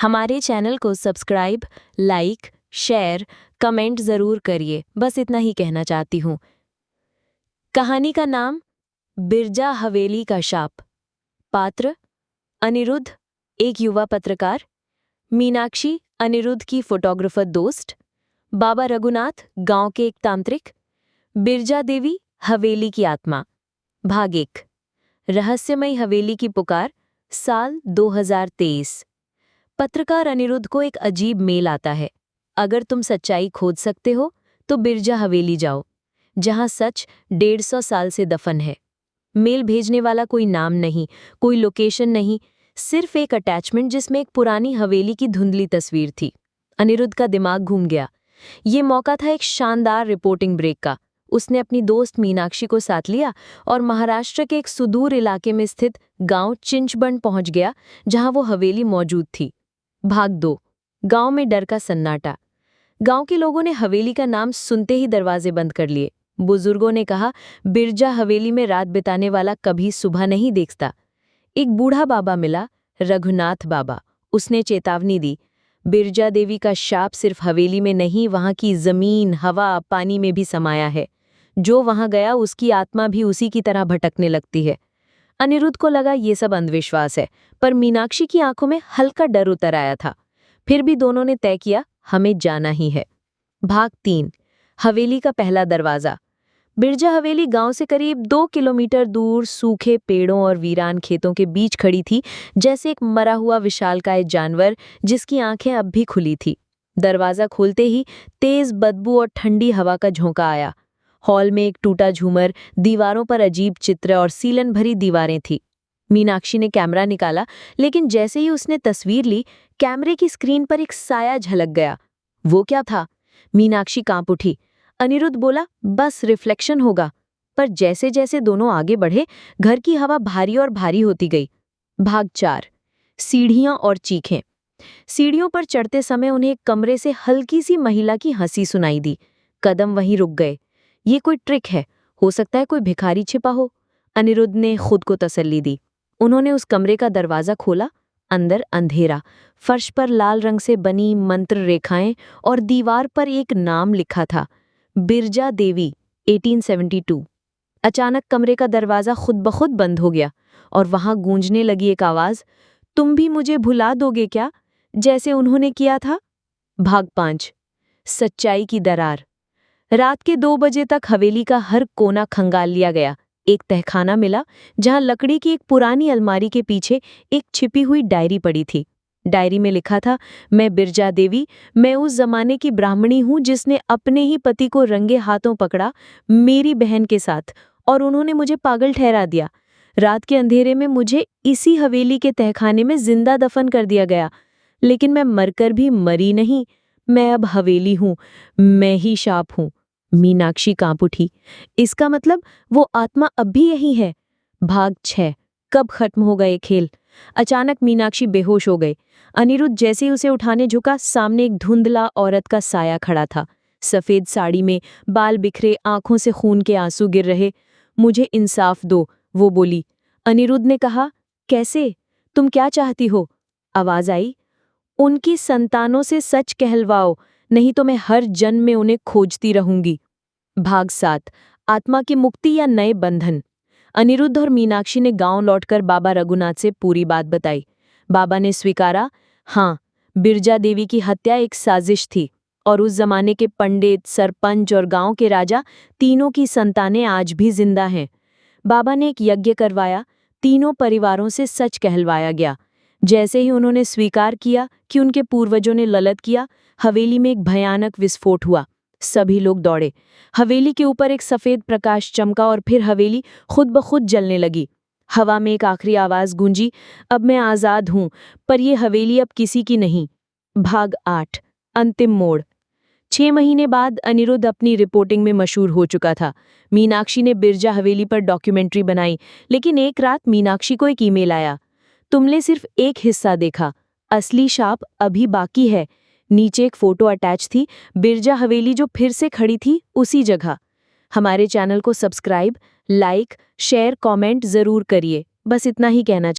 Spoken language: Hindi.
हमारे चैनल को सब्सक्राइब, लाइक, शेयर, कमेंट ज़रूर करिए। बस इतना ही कहना चाहती हूँ। कहानी का नाम बिरजा हवेली का शाप। पात्र अनिरुद्ध, एक युवा पत्रकार। मीनाक्षी, अनिरुद्ध की फोटोग्राफर दोस्त। बाबा रघुनाथ, गांव के एक तांत्रिक। बिरजा देवी, हवेली की आत्मा। भाग 1, रहस्यमयी हवेली की पुकार। साल 2023। पत्रकार अनिरुद्ध को एक अजीब मेल आता है। अगर तुम सच्चाई खोज सकते हो तो बिरजा हवेली जाओ, जहां सच 150 साल से दफन है। मेल भेजने वाला कोई नाम नहीं, कोई लोकेशन नहीं, सिर्फ एक अटैचमेंट जिसमें एक पुरानी हवेली की धुंधली तस्वीर थी। अनिरुद्ध का दिमाग घूम गया। ये मौका था एक शानदार रिपोर्टिंग ब्रेक का। उसने अपनी दोस्त मीनाक्षी को साथ लिया और महाराष्ट्र के एक सुदूर इलाके में स्थित गांव चिंचबंड पहुंच गया, जहां वो हवेली मौजूद थी। भाग 2, गांव में डर का सन्नाटा। गांव के लोगों ने हवेली का नाम सुनते ही दरवाजे बंद कर लिए। बुजुर्गों ने कहा, बिरजा हवेली में रात बिताने वाला कभी सुबह नहीं देखता। एक बूढ़ा बाबा मिला, रघुनाथ बाबा। उसने चेतावनी दी, बिरजा देवी का शाप सिर्फ हवेली में नहीं, वहां की जमीन, हवा, पानी में भी समाया है। जो वहां गया उसकी आत्मा भी उसी की तरह भटकने लगती है। अनिरुद्ध को लगा ये सब अंधविश्वास है, पर मीनाक्षी की आंखों में हल्का डर उतर आया था। फिर भी दोनों ने तय किया, हमें जाना ही है। भाग 3, हवेली का पहला दरवाजा। बिरजा हवेली गांव से करीब 2 किलोमीटर दूर सूखे पेड़ों और वीरान खेतों के बीच खड़ी थी, जैसे एक मरा हुआ विशालकाय जानवर जिसकी आंखें अब भी खुली थी। दरवाजा खोलते ही तेज बदबू और ठंडी हवा का झोंका आया। हॉल में एक टूटा झूमर, दीवारों पर अजीब चित्र और सीलन भरी दीवारें थी। मीनाक्षी ने कैमरा निकाला, लेकिन जैसे ही उसने तस्वीर ली, कैमरे की स्क्रीन पर एक साया झलक गया। वो क्या था? मीनाक्षी कांप उठी। अनिरुद्ध बोला, बस रिफ्लेक्शन होगा। पर जैसे जैसे दोनों आगे बढ़े, घर की हवा भारी और भारी होती गई। भाग 4, सीढ़ियां और चीखें। सीढ़ियों पर चढ़ते समय उन्हें एक कमरे से हल्की सी महिला की हंसी सुनाई दी। कदम वहीं रुक गए। ये कोई ट्रिक है, हो सकता है कोई भिखारी छिपा हो। अनिरुद्ध ने खुद को तसल्ली दी। उन्होंने उस कमरे का दरवाजा खोला। अंदर अंधेरा, फर्श पर लाल रंग से बनी मंत्र रेखाएं और दीवार पर एक नाम लिखा था, बिरजा देवी 1872। अचानक कमरे का दरवाजा खुद ब खुद बंद हो गया और वहां गूंजने लगी एक आवाज, तुम भी मुझे भुला दोगे क्या, जैसे उन्होंने किया था। भाग 5, सच्चाई की दरार। रात के 2 बजे तक हवेली का हर कोना खंगाल लिया गया। एक तहखाना मिला, जहां लकड़ी की एक पुरानी अलमारी के पीछे एक छिपी हुई डायरी पड़ी थी। डायरी में लिखा था, मैं बिरजा देवी, मैं उस जमाने की ब्राह्मणी हूं जिसने अपने ही पति को रंगे हाथों पकड़ा, मेरी बहन के साथ, और उन्होंने मुझे पागल ठहरा दिया। रात के अंधेरे में मुझे इसी हवेली के तहखाने में जिंदा दफन कर दिया गया। लेकिन मैं मरकर भी मरी नहीं, मैं अब हवेली हूं, मैं ही शाप हूं। मीनाक्षी कांप उठी। इसका मतलब वो आत्मा अब भी यही है। भाग 6, कब खत्म होगा ये खेल। अचानक मीनाक्षी बेहोश हो गई। अनिरुद्ध जैसे ही उसे उठाने झुका, सामने एक धुंधला औरत का साया खड़ा था। सफेद साड़ी में, बाल बिखरे, आंखों से खून के आंसू गिर रहे। मुझे इंसाफ दो, वो बोली। अनिरुद्ध ने कहा, कैसे? तुम क्या चाहती हो? आवाज आई, उनकी संतानों से सच कहलवाओ, नहीं तो मैं हर जन्म में उन्हें खोजती रहूंगी। भाग 7, आत्मा की मुक्ति या नए बंधन। अनिरुद्ध और मीनाक्षी ने गांव लौटकर बाबा रघुनाथ से पूरी बात बताई। बाबा ने स्वीकारा, हाँ, बिरजा देवी की हत्या एक साजिश थी और उस जमाने के पंडित, सरपंच और गांव के राजा, तीनों की संतानें आज भी जिंदा हैं। बाबा ने एक यज्ञ करवाया, तीनों परिवारों से सच कहलवाया गया। जैसे ही उन्होंने स्वीकार किया कि उनके पूर्वजों ने गलत किया, हवेली में एक भयानक विस्फोट हुआ। सभी लोग दौड़े। हवेली के ऊपर एक सफेद प्रकाश चमका और फिर हवेली खुद ब खुद जलने लगी। हवा में एक आखिरी आवाज गूंजी, अब मैं आजाद हूं, पर यह हवेली अब किसी की नहीं। भाग 8, अंतिम मोड़। 6 महीने बाद अनिरुद्ध अपनी रिपोर्टिंग में मशहूर हो चुका था। मीनाक्षी ने बिरजा हवेली पर डॉक्यूमेंट्री बनाई, लेकिन एक रात मीनाक्षी को एक ईमेल आया, तुमने सिर्फ एक हिस्सा देखा, असली शाप अभी बाकी है। नीचे एक फोटो अटैच थी, बिरजा हवेली जो फिर से खड़ी थी उसी जगह। हमारे चैनल को सब्सक्राइब, लाइक, शेयर, कमेंट जरूर करिए। बस इतना ही कहना